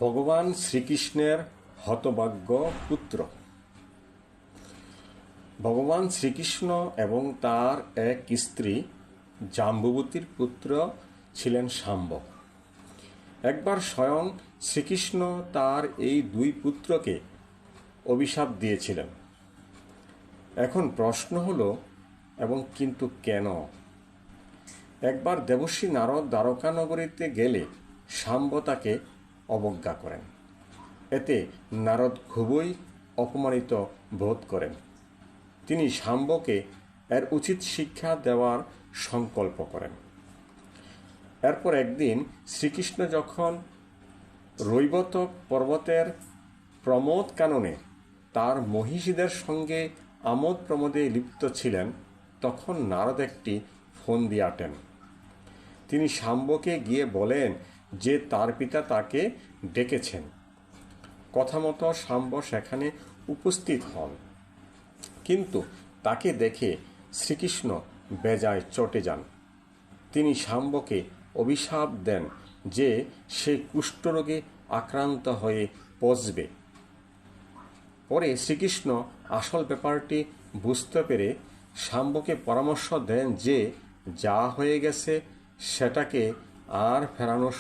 ভগবান শ্রীকৃষ্ণের হতভাগ্য পুত্র। ভগবান শ্রীকৃষ্ণ এবং তার এক স্ত্রী জাম্বুবতীর পুত্র ছিলেন শাম্ব। একবার স্বয়ং শ্রীকৃষ্ণ তার এই দুই পুত্রকে অভিশাপ দিয়েছিলেন। এখন প্রশ্ন হলো এবং কিন্তু কেন? একবার দেবর্ষি নারদ দ্বারকা নগরীতে গেলে শাম্ব তাকে অবজ্ঞা করেন। এতে নারদ খুবই অপমানিত বোধ করেন। তিনি শাম্বকে এর উচিত শিক্ষা দেওয়ার সংকল্প করেন। এরপর একদিন শ্রীকৃষ্ণ যখন রৈবতক পর্বতের প্রমোদ কাননে তার মহিষীদের সঙ্গে আমোদ প্রমোদে লিপ্ত ছিলেন, তখন নারদ একটি ফোন দিয়ে আটেন। তিনি শাম্বকে গিয়ে বলেন যে তার পিতা তাকে ডেকেছেন। কথা মতো শাম্ব সেখানে উপস্থিত হন, কিন্তু তাকে দেখে শ্রীকৃষ্ণ বেজায় চটে যান। তিনি শাম্বকে অভিশাপ দেন যে সে কুষ্ঠরোগে আক্রান্ত হয়ে পচবে। পরে শ্রীকৃষ্ণ আসল ব্যাপারটি বুঝতে পেরে শাম্বকে পরামর্শ দেন যে যা হয়ে গেছে সেটাকে আর ফেরানো